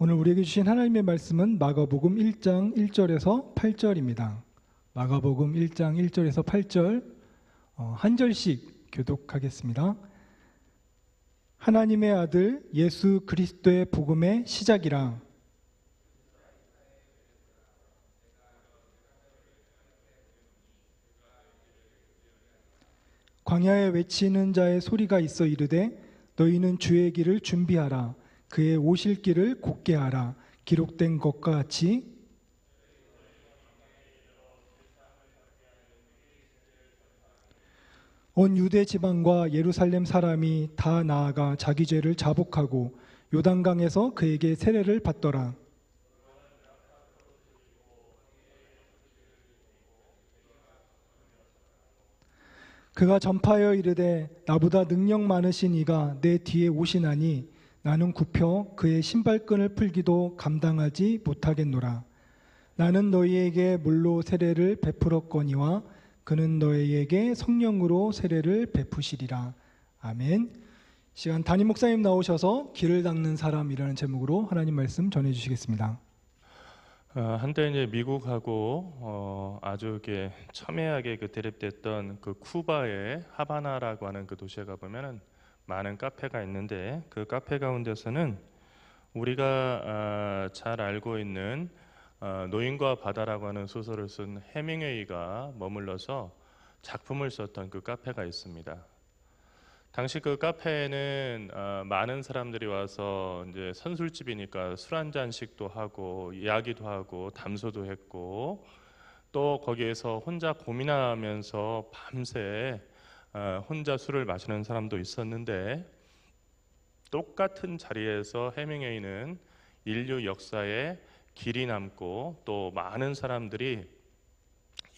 오늘 우리에게 주신 하나님의 말씀은 마가복음 1장 1절에서 8절입니다. 마가복음 1장 1절에서 8절 한 절씩 교독하겠습니다. 하나님의 아들 예수 그리스도의 복음의 시작이라. 광야에 외치는 자의 소리가 있어 이르되 너희는 주의 길을 준비하라. 그의 오실 길을 곧게 하라. 기록된 것과 같이 온 유대 지방과 예루살렘 사람이 다 나아가 자기 죄를 자복하고 요단강에서 그에게 세례를 받더라. 그가 전파하여 이르되 나보다 능력 많으신 이가 내 뒤에 오시나니 나는 굽혀 그의 신발끈을 풀기도 감당하지 못하겠노라. 나는 너희에게 물로 세례를 베풀었거니와 그는 너희에게 성령으로 세례를 베푸시리라. 아멘. 시간 담임 목사님 나오셔서 길을 닦는 사람이라는 제목으로 하나님 말씀 전해주시겠습니다. 한때 이제 미국하고 아주 이렇게 첨예하게 대립됐던 그 쿠바의 하바나라고 하는 그 도시에 가보면은 많은 카페가 있는데, 그 카페 가운데서는 우리가 잘 알고 있는 노인과 바다라고 하는 소설을 쓴 해밍웨이가 머물러서 작품을 썼던 그 카페가 있습니다. 당시 그 카페에는 많은 사람들이 와서 이제 선술집이니까 술 한 잔씩도 하고 이야기도 하고 담소도 했고, 또 거기에서 혼자 고민하면서 밤새 혼자 술을 마시는 사람도 있었는데, 똑같은 자리에서 해밍웨이는 인류 역사에 길이 남고 또 많은 사람들이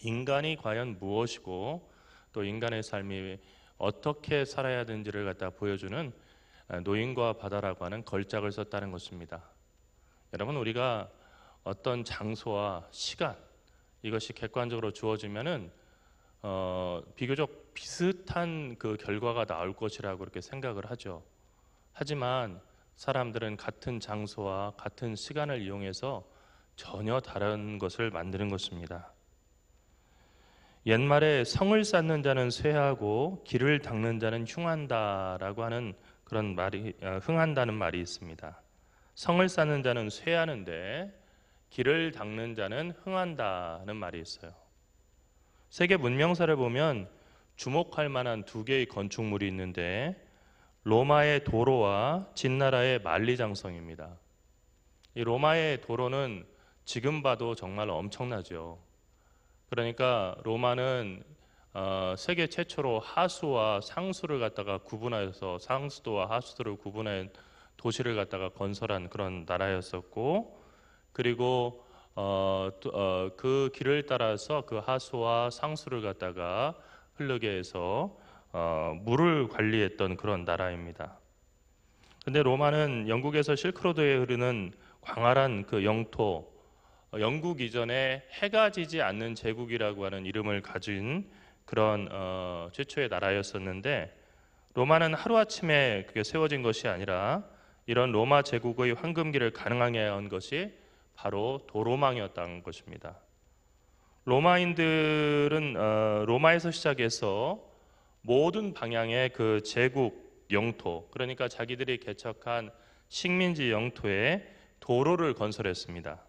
인간이 과연 무엇이고 또 인간의 삶이 어떻게 살아야 되는지를 갖다 보여주는 노인과 바다라고 하는 걸작을 썼다는 것입니다. 여러분, 우리가 어떤 장소와 시간, 이것이 객관적으로 주어지면은 비교적 비슷한 그 결과가 나올 것이라고 그렇게 생각을 하죠. 하지만 사람들은 같은 장소와 같은 시간을 이용해서 전혀 다른 것을 만드는 것입니다. 옛말에 성을 쌓는 자는 쇠하고 길을 닦는 자는 흉한다라고 하는 그런 말이, 흥한다는 말이 있습니다. 성을 쌓는 자는 쇠하는데 길을 닦는 자는 흥한다는 말이 있어요. 세계 문명사를 보면 주목할 만한 두 개의 건축물이 있는데, 로마의 도로와 진나라의 만리장성입니다. 이 로마의 도로는 지금 봐도 정말 엄청나죠. 그러니까 로마는 세계 최초로 하수와 상수를 갖다가 구분하여서 상수도와 하수도를 구분한 도시를 갖다가 건설한 그런 나라였었고, 그리고 그 길을 따라서 그 하수와 상수를 갖다가 흐르게 해서 물을 관리했던 그런 나라입니다. 근데 로마는 영국에서 실크로드에 흐르는 광활한 그 영토, 영국 이전에 해가 지지 않는 제국이라고 하는 이름을 가진 그런 최초의 나라였었는데, 로마는 하루아침에 그게 세워진 것이 아니라 이런 로마 제국의 황금기를 가능하게 한 것이 바로 도로망이었다는 것입니다. 로마인들은 로마에서 시작해서 모든 방향의 그 제국 영토, 그러니까 자기들이 개척한 식민지 영토에 도로를 건설했습니다.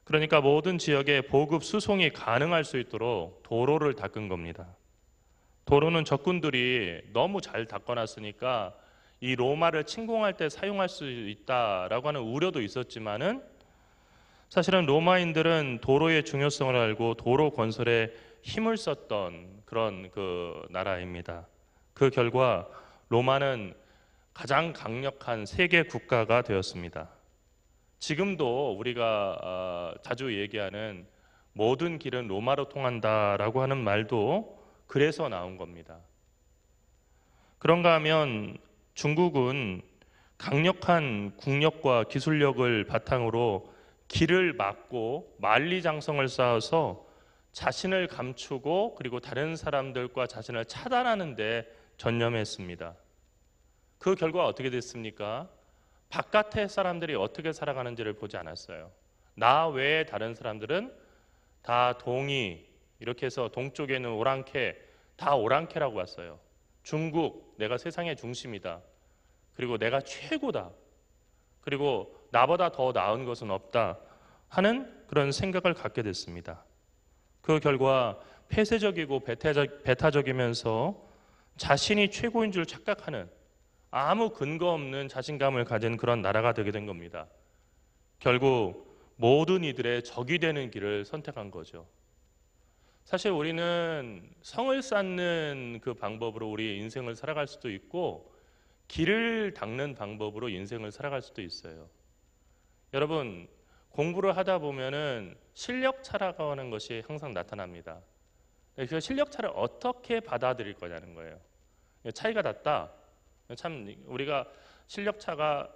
그러니까 모든 지역에 보급 수송이 가능할 수 있도록 도로를 닦은 겁니다. 도로는 적군들이 너무 잘 닦아놨으니까 이 로마를 침공할 때 사용할 수 있다라고 하는 우려도 있었지만은, 사실은 로마인들은 도로의 중요성을 알고 도로 건설에 힘을 썼던 그런 그 나라입니다. 그 결과 로마는 가장 강력한 세계 국가가 되었습니다. 지금도 우리가 자주 얘기하는 모든 길은 로마로 통한다라고 하는 말도 그래서 나온 겁니다. 그런가 하면 중국은 강력한 국력과 기술력을 바탕으로 길을 막고 만리장성을 쌓아서 자신을 감추고 그리고 다른 사람들과 자신을 차단하는 데 전념했습니다. 그 결과 어떻게 됐습니까? 바깥의 사람들이 어떻게 살아가는지를 보지 않았어요. 나 외에 다른 사람들은 다 동이, 이렇게 해서 동쪽에 있는 오랑캐, 다 오랑캐라고 봤어요. 중국, 내가 세상의 중심이다. 그리고 내가 최고다. 그리고 나보다 더 나은 것은 없다 하는 그런 생각을 갖게 됐습니다. 그 결과 폐쇄적이고 배타적이면서 자신이 최고인 줄 착각하는, 아무 근거 없는 자신감을 가진 그런 나라가 되게 된 겁니다. 결국 모든 이들의 적이 되는 길을 선택한 거죠. 사실 우리는 성을 쌓는 그 방법으로 우리의 인생을 살아갈 수도 있고, 길을 닦는 방법으로 인생을 살아갈 수도 있어요. 여러분, 공부를 하다 보면은 실력차라고 하는 것이 항상 나타납니다. 그 실력차를 어떻게 받아들일 거냐는 거예요. 차이가 났다. 참 우리가 실력차가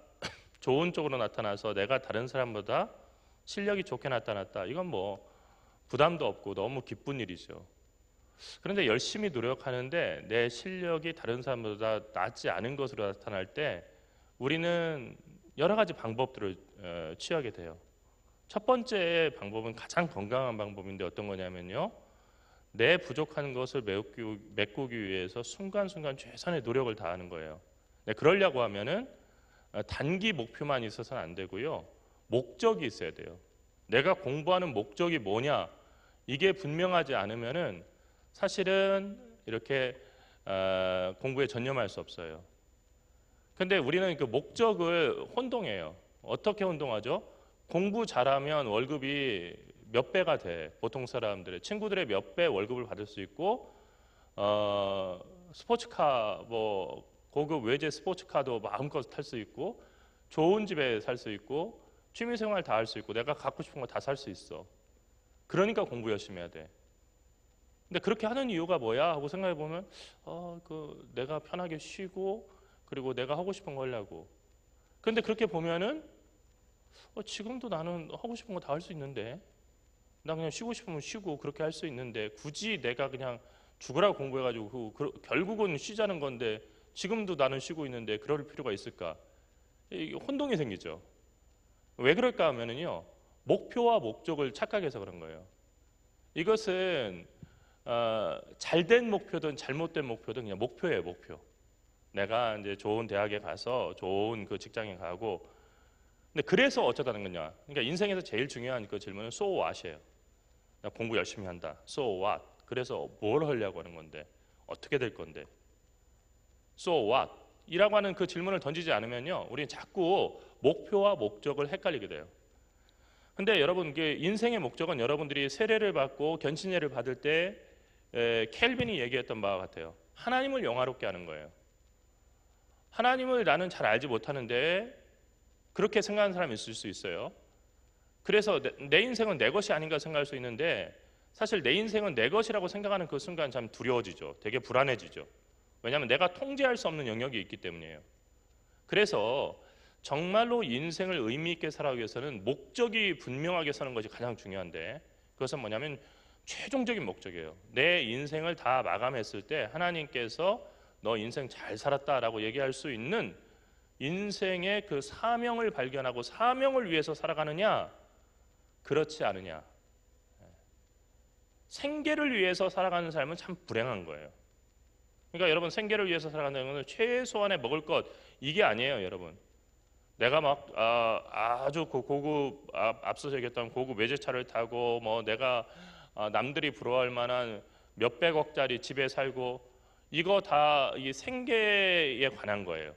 좋은 쪽으로 나타나서 내가 다른 사람보다 실력이 좋게 나타났다. 이건 뭐 부담도 없고 너무 기쁜 일이죠. 그런데 열심히 노력하는데 내 실력이 다른 사람보다 낫지 않은 것으로 나타날 때 우리는 여러 가지 방법들을 취하게 돼요. 첫 번째 방법은 가장 건강한 방법인데 어떤 거냐면요, 내 부족한 것을 메꾸기 위해서 순간순간 최선의 노력을 다하는 거예요. 그러려고 하면은 단기 목표만 있어서는 안 되고요, 목적이 있어야 돼요. 내가 공부하는 목적이 뭐냐, 이게 분명하지 않으면은 사실은 이렇게 공부에 전념할 수 없어요. 근데 우리는 그 목적을 혼동해요. 어떻게 혼동하죠? 공부 잘하면 월급이 몇 배가 돼. 보통 사람들의, 친구들의 몇 배 월급을 받을 수 있고, 스포츠카, 뭐 고급 외제 스포츠카도 마음껏 탈 수 있고, 좋은 집에 살 수 있고, 취미생활 다 할 수 있고, 내가 갖고 싶은 거 다 살 수 있어. 그러니까 공부 열심히 해야 돼. 근데 그렇게 하는 이유가 뭐야 하고 생각해 보면, 내가 편하게 쉬고, 그리고 내가 하고 싶은 거 하려고. 그런데 그렇게 보면은 지금도 나는 하고 싶은 거 다 할 수 있는데, 나 그냥 쉬고 싶으면 쉬고 그렇게 할 수 있는데, 굳이 내가 그냥 죽으라고 공부해가지고 결국은 쉬자는 건데 지금도 나는 쉬고 있는데 그럴 필요가 있을까? 이게 혼동이 생기죠. 왜 그럴까 하면은요, 목표와 목적을 착각해서 그런 거예요. 이것은 잘된 목표든 잘못된 목표든 그냥 목표예요, 목표. 내가 이제 좋은 대학에 가서 좋은 그 직장에 가고, 근데 그래서 어쩌다는 거냐? 그러니까 인생에서 제일 중요한 그 질문은 so what이에요. 나 공부 열심히 한다. So what? 그래서 뭘 하려고 하는 건데? 어떻게 될 건데? So what? 이라고 하는 그 질문을 던지지 않으면요, 우리는 자꾸 목표와 목적을 헷갈리게 돼요. 근데 여러분, 인생의 목적은 여러분들이 세례를 받고 견신례를 받을 때 켈빈이 얘기했던 바와 같아요. 하나님을 영화롭게 하는 거예요. 하나님을 나는 잘 알지 못하는데 그렇게 생각하는 사람이 있을 수 있어요. 그래서 내 인생은 내 것이 아닌가 생각할 수 있는데, 사실 내 인생은 내 것이라고 생각하는 그 순간 참 두려워지죠. 되게 불안해지죠. 왜냐하면 내가 통제할 수 없는 영역이 있기 때문이에요. 그래서 정말로 인생을 의미 있게 살아가기 위해서는 목적이 분명하게 사는 것이 가장 중요한데, 그것은 뭐냐면 최종적인 목적이에요. 내 인생을 다 마감했을 때 하나님께서 너 인생 잘 살았다라고 얘기할 수 있는 인생의 그 사명을 발견하고 사명을 위해서 살아가느냐, 그렇지 않으냐. 생계를 위해서 살아가는 삶은 참 불행한 거예요. 그러니까 여러분, 생계를 위해서 살아가는 것은 최소한의 먹을 것, 이게 아니에요, 여러분. 내가 막 아주 고급, 앞서 얘기했던 고급 외제차를 타고, 뭐 내가 남들이 부러워할 만한 몇백억짜리 집에 살고, 이거 다 이 생계에 관한 거예요.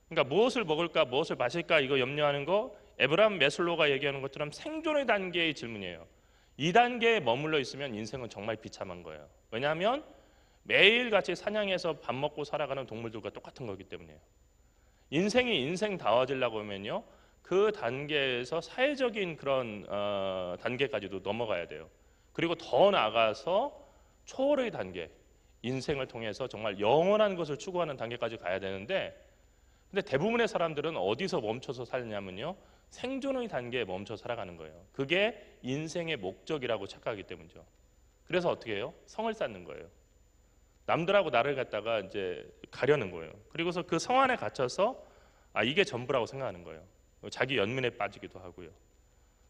그러니까 무엇을 먹을까, 무엇을 마실까, 이거 염려하는 거, 에브라임 매슬로가 얘기하는 것처럼 생존의 단계의 질문이에요. 이 단계에 머물러 있으면 인생은 정말 비참한 거예요. 왜냐하면 매일같이 사냥해서 밥 먹고 살아가는 동물들과 똑같은 거기 때문이에요. 인생이 인생다워지려고 하면요, 그 단계에서 사회적인 그런 단계까지도 넘어가야 돼요. 그리고 더 나아가서 초월의 단계, 인생을 통해서 정말 영원한 것을 추구하는 단계까지 가야 되는데, 근데 대부분의 사람들은 어디서 멈춰서 살냐면요, 생존의 단계에 멈춰 살아가는 거예요. 그게 인생의 목적이라고 착각하기 때문이죠. 그래서 어떻게 해요? 성을 쌓는 거예요. 남들하고 나를 갖다가 이제 가려는 거예요. 그리고서 그 성 안에 갇혀서 이게 전부라고 생각하는 거예요. 자기 연민에 빠지기도 하고요.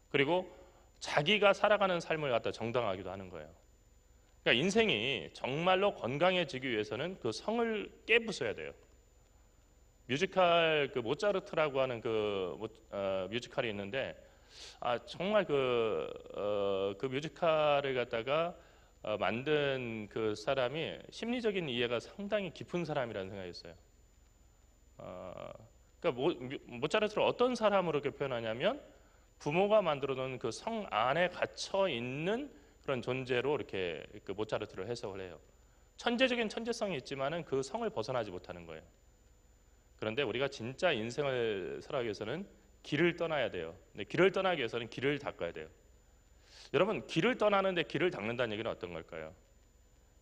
그리고 자기가 살아가는 삶을 갖다 정당화하기도 하는 거예요. 그러니까 인생이 정말로 건강해지기 위해서는 그 성을 깨부숴야 돼요. 뮤지컬 그 모차르트라고 하는 뮤지컬이 있는데 정말 그 뮤지컬을 갖다가 만든 그 사람이 심리적인 이해가 상당히 깊은 사람이라는 생각이 있어요. 그러니까 모차르트를 어떤 사람으로 이렇게 표현하냐면 부모가 만들어놓은 그 성 안에 갇혀 있는 그런 존재로 이렇게 그 모차르트를 해석을 해요. 천재적인 천재성이 있지만은 그 성을 벗어나지 못하는 거예요. 그런데 우리가 진짜 인생을 살아가기 위해서는 길을 떠나야 돼요. 근데 길을 떠나기 위해서는 길을 닦아야 돼요. 여러분, 길을 떠나는데 길을 닦는다는 얘기는 어떤 걸까요?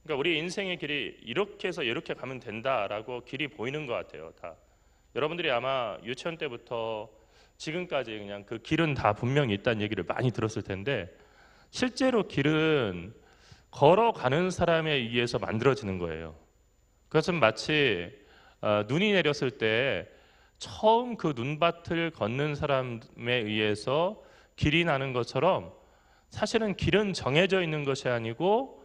그러니까 우리 인생의 길이 이렇게 해서 이렇게 가면 된다라고 길이 보이는 것 같아요. 다 여러분들이 아마 유치원 때부터 지금까지 그냥 그 길은 다 분명히 있다는 얘기를 많이 들었을 텐데 실제로 길은 걸어가는 사람에 의해서 만들어지는 거예요. 그것은 마치 눈이 내렸을 때 처음 그 눈밭을 걷는 사람에 의해서 길이 나는 것처럼 사실은 길은 정해져 있는 것이 아니고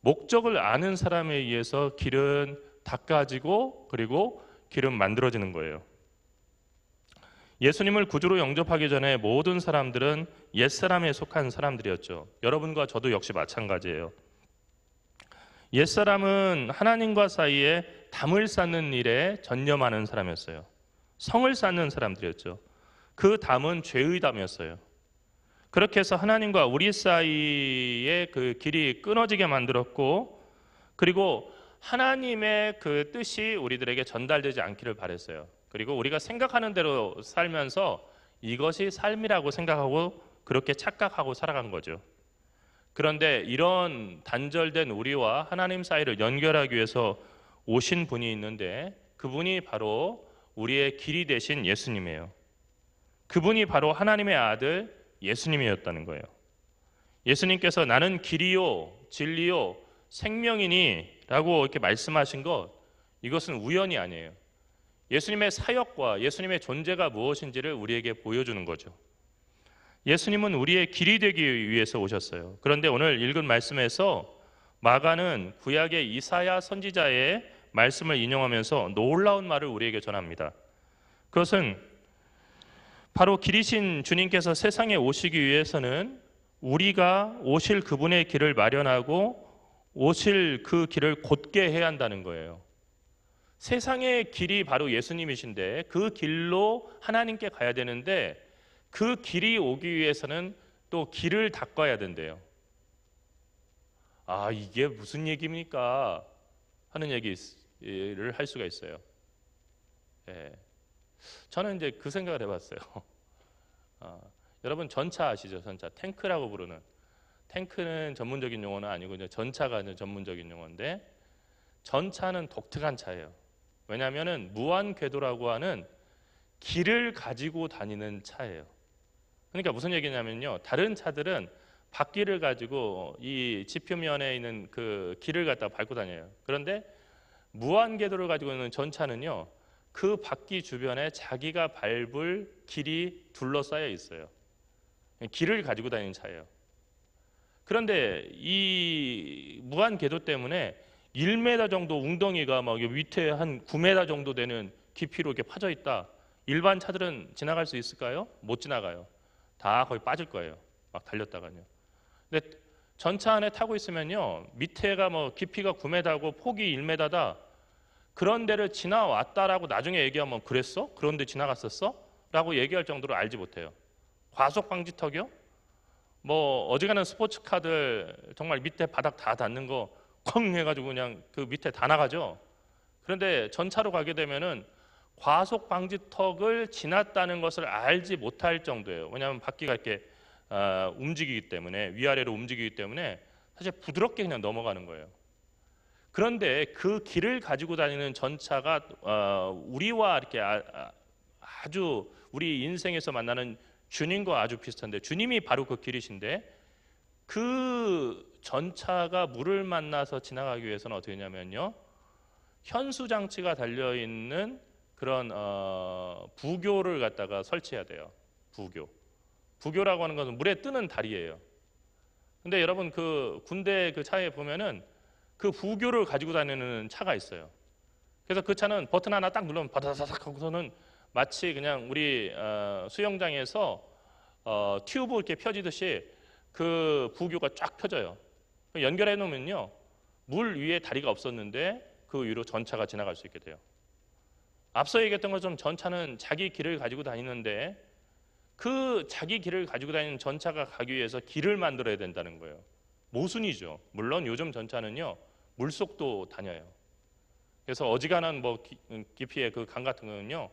목적을 아는 사람에 의해서 길은 닦아지고 그리고 길은 만들어지는 거예요. 예수님을 구주로 영접하기 전에 모든 사람들은 옛사람에 속한 사람들이었죠. 여러분과 저도 역시 마찬가지예요. 옛사람은 하나님과 사이에 담을 쌓는 일에 전념하는 사람이었어요. 성을 쌓는 사람들이었죠. 그 담은 죄의 담이었어요. 그렇게 해서 하나님과 우리 사이에 그 길이 끊어지게 만들었고 그리고 하나님의 그 뜻이 우리들에게 전달되지 않기를 바랬어요. 그리고 우리가 생각하는 대로 살면서 이것이 삶이라고 생각하고 그렇게 착각하고 살아간 거죠. 그런데 이런 단절된 우리와 하나님 사이를 연결하기 위해서 오신 분이 있는데 그분이 바로 우리의 길이 되신 예수님이에요. 그분이 바로 하나님의 아들 예수님이었다는 거예요. 예수님께서 나는 길이요 진리요 생명이니 라고 이렇게 말씀하신 것, 이것은 우연이 아니에요. 예수님의 사역과 예수님의 존재가 무엇인지를 우리에게 보여주는 거죠. 예수님은 우리의 길이 되기 위해서 오셨어요. 그런데 오늘 읽은 말씀에서 마가는 구약의 이사야 선지자의 말씀을 인용하면서 놀라운 말을 우리에게 전합니다. 그것은 바로 길이신 주님께서 세상에 오시기 위해서는 우리가 오실 그분의 길을 마련하고 오실 그 길을 곧게 해야 한다는 거예요. 세상의 길이 바로 예수님이신데 그 길로 하나님께 가야 되는데 그 길이 오기 위해서는 또 길을 닦아야 된대요. 이게 무슨 얘기입니까? 하는 얘기를 할 수가 있어요. 저는 이제 그 생각을 해봤어요. 여러분 전차 아시죠? 전차, 탱크라고 부르는. 탱크는 전문적인 용어는 아니고 이제 전차가 이제 전문적인 용어인데 전차는 독특한 차예요. 왜냐하면은 무한 궤도라고 하는 길을 가지고 다니는 차예요. 그러니까 무슨 얘기냐면요, 다른 차들은 바퀴를 가지고 이 지표면에 있는 그 길을 갖다 밟고 다녀요. 그런데 무한 궤도를 가지고 있는 전차는요, 그 바퀴 주변에 자기가 밟을 길이 둘러싸여 있어요. 길을 가지고 다니는 차예요. 그런데 이 무한 궤도 때문에 1m 정도 웅덩이가 막 밑에 한 9m 정도 되는 깊이로 이렇게 파져 있다. 일반 차들은 지나갈 수 있을까요? 못 지나가요. 다 거의 빠질 거예요. 막 달렸다가요. 근데 전차 안에 타고 있으면요, 밑에가 뭐 깊이가 9m고 폭이 1m다. 그런 데를 지나왔다라고 나중에 얘기하면 그랬어? 그런 데 지나갔었어? 라고 얘기할 정도로 알지 못해요. 과속 방지턱이요? 뭐 어지간한 스포츠카들 정말 밑에 바닥 다 닿는 거 쾅 해가지고 그냥 그 밑에 다 나가죠. 그런데 전차로 가게 되면은 과속 방지턱을 지났다는 것을 알지 못할 정도예요. 왜냐하면 바퀴가 이렇게 움직이기 때문에, 위아래로 움직이기 때문에 사실 부드럽게 그냥 넘어가는 거예요. 그런데 그 길을 가지고 다니는 전차가 우리와 이렇게 아주 우리 인생에서 만나는 주님과 아주 비슷한데, 주님이 바로 그 길이신데 그 전차가 물을 만나서 지나가기 위해서는 어떻게 하냐면요, 현수 장치가 달려 있는 그런 부교를 갖다가 설치해야 돼요. 부교라고 하는 것은 물에 뜨는 달이에요. 근데 여러분 그 군대 그 차에 보면은 그 부교를 가지고 다니는 차가 있어요. 그래서 그 차는 버튼 하나 딱 누르면 바다다닥 하고서는 마치 그냥 우리 수영장에서 튜브 이렇게 펴지듯이 그 부교가 쫙 펴져요. 연결해 놓으면요, 물 위에 다리가 없었는데 그 위로 전차가 지나갈 수 있게 돼요. 앞서 얘기했던 것처럼 전차는 자기 길을 가지고 다니는데 그 자기 길을 가지고 다니는 전차가 가기 위해서 길을 만들어야 된다는 거예요. 모순이죠. 물론 요즘 전차는요, 물속도 다녀요. 그래서 어지간한 뭐 깊이의 그 강 같은 거는요,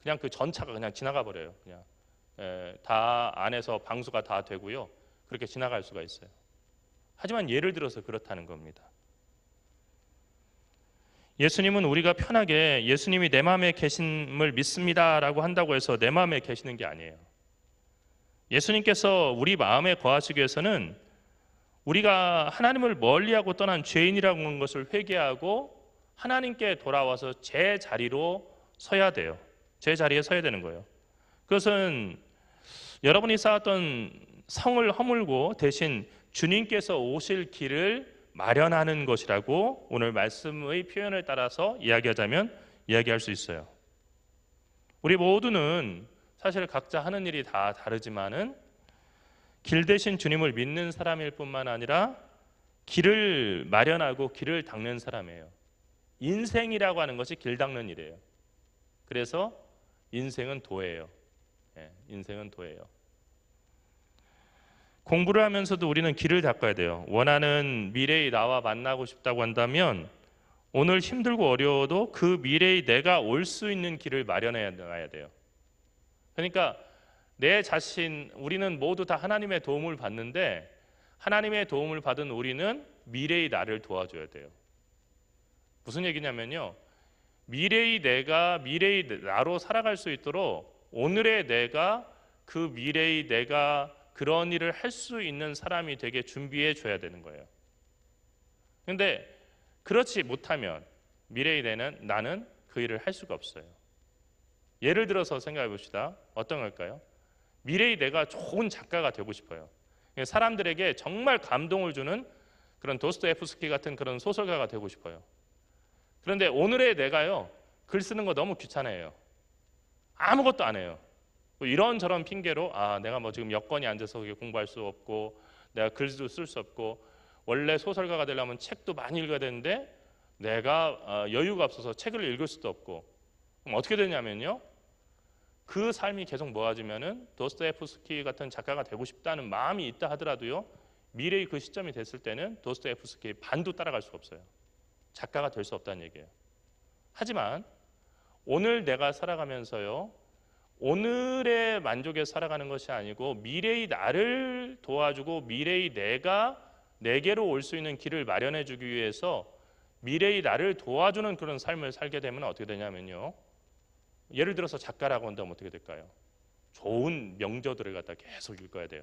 그냥 그 전차가 그냥 지나가 버려요. 그냥 다 안에서 방수가 다 되고요, 그렇게 지나갈 수가 있어요. 하지만 예를 들어서 그렇다는 겁니다. 예수님은 우리가 편하게 예수님이 내 마음에 계심을 믿습니다라고 한다고 해서 내 마음에 계시는 게 아니에요. 예수님께서 우리 마음에 거하시기 위해서는 우리가 하나님을 멀리하고 떠난 죄인이라고 하는 것을 회개하고 하나님께 돌아와서 제 자리로 서야 돼요. 제 자리에 서야 되는 거예요. 그것은 여러분이 쌓았던 성을 허물고 대신 주님께서 오실 길을 마련하는 것이라고 오늘 말씀의 표현을 따라서 이야기하자면 이야기할 수 있어요. 우리 모두는 사실 각자 하는 일이 다 다르지만은 길 대신 주님을 믿는 사람일 뿐만 아니라 길을 마련하고 길을 닦는 사람이에요. 인생이라고 하는 것이 길 닦는 일이에요. 그래서 인생은 도예요. 인생은 도예요. 공부를 하면서도 우리는 길을 닦아야 돼요. 원하는 미래의 나와 만나고 싶다고 한다면 오늘 힘들고 어려워도 그 미래의 내가 올 수 있는 길을 마련해 나가야 돼요. 그러니까 내 자신, 우리는 모두 다 하나님의 도움을 받는데 하나님의 도움을 받은 우리는 미래의 나를 도와줘야 돼요. 무슨 얘기냐면요, 미래의 내가 미래의 나로 살아갈 수 있도록 오늘의 내가 그 미래의 내가 그런 일을 할 수 있는 사람이 되게 준비해 줘야 되는 거예요. 그런데 그렇지 못하면 미래의 나는 그 일을 할 수가 없어요. 예를 들어서 생각해 봅시다. 어떤 걸까요? 미래의 내가 좋은 작가가 되고 싶어요. 사람들에게 정말 감동을 주는 그런 도스토옙스키 같은 그런 소설가가 되고 싶어요. 그런데 오늘의 내가요, 글 쓰는 거 너무 귀찮아해요. 아무것도 안 해요. 이런저런 핑계로 내가 뭐 지금 여건이 안 돼서 공부할 수 없고 내가 글도 쓸 수 없고 원래 소설가가 되려면 책도 많이 읽어야 되는데 내가 여유가 없어서 책을 읽을 수도 없고, 그럼 어떻게 되냐면요, 그 삶이 계속 모아지면은 도스토옙스키 같은 작가가 되고 싶다는 마음이 있다 하더라도요, 미래의 그 시점이 됐을 때는 도스토옙스키의 반도 따라갈 수가 없어요. 작가가 될 수 없다는 얘기예요. 하지만 오늘 내가 살아가면서요, 오늘의 만족에 살아가는 것이 아니고 미래의 나를 도와주고 미래의 내가 내게로 올 수 있는 길을 마련해 주기 위해서 미래의 나를 도와주는 그런 삶을 살게 되면 어떻게 되냐면요, 예를 들어서 작가라고 한다면 어떻게 될까요? 좋은 명저들을 갖다 계속 읽어야 돼요.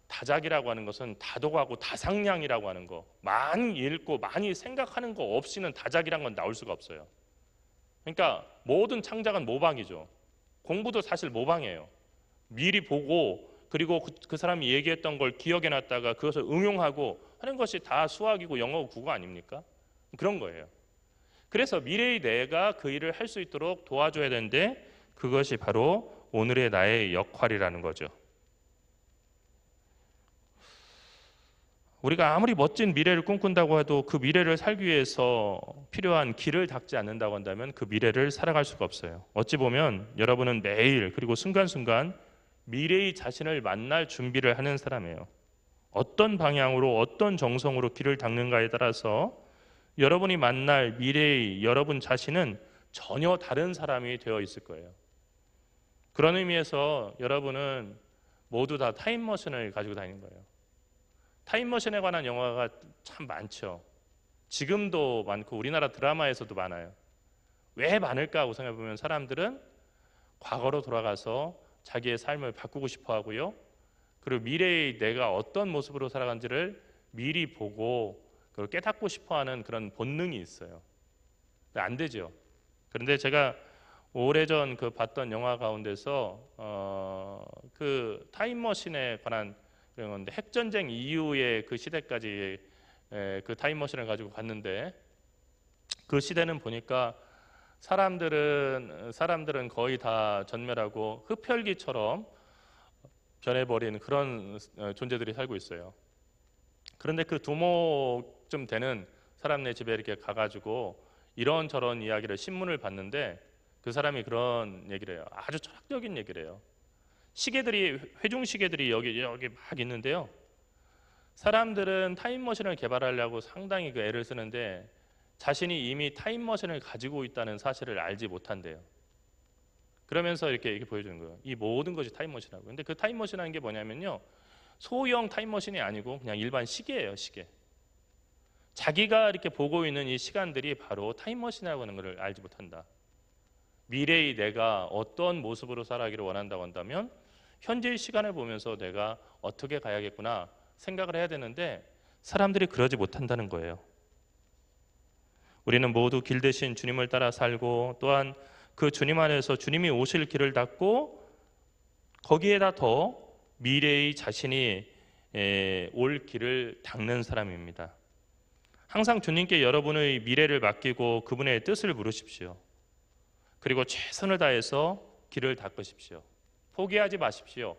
다작이라고 하는 것은 다독하고 다상량이라고 하는 거, 많이 읽고 많이 생각하는 거 없이는 다작이란 건 나올 수가 없어요. 그러니까 모든 창작은 모방이죠. 공부도 사실 모방이에요. 미리 보고 그리고 그 사람이 얘기했던 걸 기억해 놨다가 그것을 응용하고 하는 것이 다 수학이고 영어고 국어 아닙니까? 그런 거예요. 그래서 미래의 내가 그 일을 할 수 있도록 도와줘야 되는데 그것이 바로 오늘의 나의 역할이라는 거죠. 우리가 아무리 멋진 미래를 꿈꾼다고 해도 그 미래를 살기 위해서 필요한 길을 닦지 않는다고 한다면 그 미래를 살아갈 수가 없어요. 어찌 보면 여러분은 매일 그리고 순간순간 미래의 자신을 만날 준비를 하는 사람이에요. 어떤 방향으로 어떤 정성으로 길을 닦는가에 따라서 여러분이 만날 미래의 여러분 자신은 전혀 다른 사람이 되어 있을 거예요. 그런 의미에서 여러분은 모두 다 타임머신을 가지고 다니는 거예요. 타임머신에 관한 영화가 참 많죠. 지금도 많고 우리나라 드라마에서도 많아요. 왜 많을까 하고 생각해 보면 사람들은 과거로 돌아가서 자기의 삶을 바꾸고 싶어 하고요, 그리고 미래의 내가 어떤 모습으로 살아간지를 미리 보고 그걸 깨닫고 싶어 하는 그런 본능이 있어요. 안 되죠. 그런데 제가 오래전 그 봤던 영화 가운데서 그 타임머신에 관한 그런 건데, 핵전쟁 이후의 그 시대까지 그 타임머신을 가지고 갔는데, 그 시대는 보니까 사람들은 거의 다 전멸하고 흡혈귀처럼 변해버린 그런 존재들이 살고 있어요. 그런데 그 두목쯤 되는 사람네 집에 이렇게 가가지고 이런저런 이야기를, 신문을 봤는데 그 사람이 그런 얘기를 해요. 아주 철학적인 얘기를 해요. 회중 시계들이 여기 막 있는데요. 사람들은 타임머신을 개발하려고 상당히 그 애를 쓰는데 자신이 이미 타임머신을 가지고 있다는 사실을 알지 못한대요. 그러면서 이렇게 보여주는 거예요. 이 모든 것이 타임머신이라고. 근데 그 타임머신이라는 게 뭐냐면요, 소형 타임머신이 아니고 그냥 일반 시계예요, 시계. 자기가 이렇게 보고 있는 이 시간들이 바로 타임머신이라고 하는 것을 알지 못한다. 미래의 내가 어떤 모습으로 살아가기를 원한다고 한다면 현재의 시간을 보면서 내가 어떻게 가야겠구나 생각을 해야 되는데, 사람들이 그러지 못한다는 거예요. 우리는 모두 길 대신 주님을 따라 살고, 또한 그 주님 안에서 주님이 오실 길을 닫고 거기에다 더 미래의 자신이 올 길을 닦는 사람입니다. 항상 주님께 여러분의 미래를 맡기고 그분의 뜻을 물으십시오. 그리고 최선을 다해서 길을 닦으십시오. 포기하지 마십시오.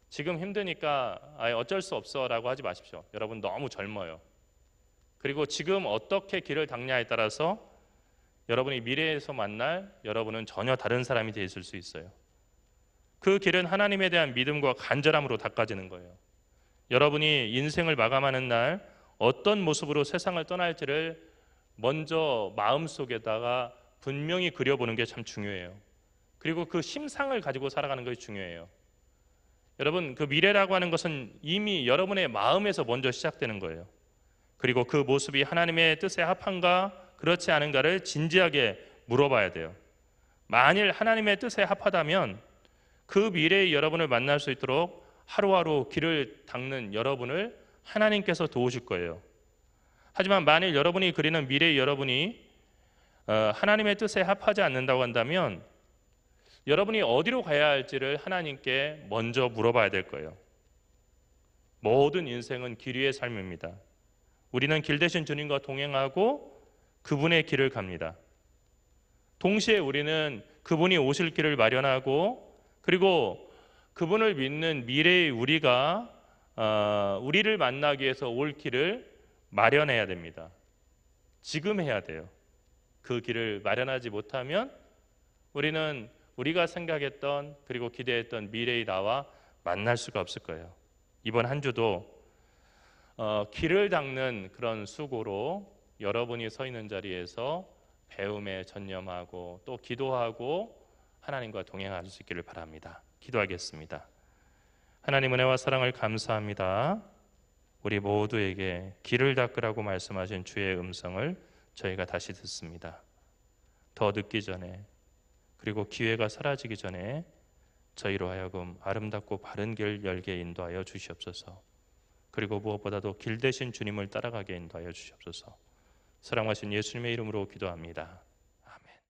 지금 힘드니까 어쩔 수 없어 라고 하지 마십시오. 여러분 너무 젊어요. 그리고 지금 어떻게 길을 닦냐에 따라서 여러분이 미래에서 만날 여러분은 전혀 다른 사람이 되어 있을 수 있어요. 그 길은 하나님에 대한 믿음과 간절함으로 닦아지는 거예요. 여러분이 인생을 마감하는 날 어떤 모습으로 세상을 떠날지를 먼저 마음속에다가 분명히 그려보는 게 참 중요해요. 그리고 그 심상을 가지고 살아가는 것이 중요해요. 여러분, 그 미래라고 하는 것은 이미 여러분의 마음에서 먼저 시작되는 거예요. 그리고 그 모습이 하나님의 뜻에 합한가 그렇지 않은가를 진지하게 물어봐야 돼요. 만일 하나님의 뜻에 합하다면 그 미래의 여러분을 만날 수 있도록 하루하루 길을 닦는 여러분을 하나님께서 도우실 거예요. 하지만 만일 여러분이 그리는 미래의 여러분이 하나님의 뜻에 합하지 않는다고 한다면 여러분이 어디로 가야 할지를 하나님께 먼저 물어봐야 될 거예요. 모든 인생은 길 위의 삶입니다. 우리는 길 대신 주님과 동행하고 그분의 길을 갑니다. 동시에 우리는 그분이 오실 길을 마련하고, 그리고 그분을 믿는 미래의 우리가 우리를 만나기 위해서 올 길을 마련해야 됩니다. 지금 해야 돼요. 그 길을 마련하지 못하면 우리는 우리가 생각했던 그리고 기대했던 미래의 나와 만날 수가 없을 거예요. 이번 한 주도 길을 닦는 그런 수고로 여러분이 서 있는 자리에서 배움에 전념하고 또 기도하고 하나님과 동행할 수 있기를 바랍니다. 기도하겠습니다. 하나님 은혜와 사랑을 감사합니다. 우리 모두에게 길을 닦으라고 말씀하신 주의 음성을 저희가 다시 듣습니다. 더 늦기 전에, 그리고 기회가 사라지기 전에 저희로 하여금 아름답고 바른 길 열게 인도하여 주시옵소서. 그리고 무엇보다도 길 대신 주님을 따라가게 인도하여 주시옵소서. 사랑하신 예수님의 이름으로 기도합니다.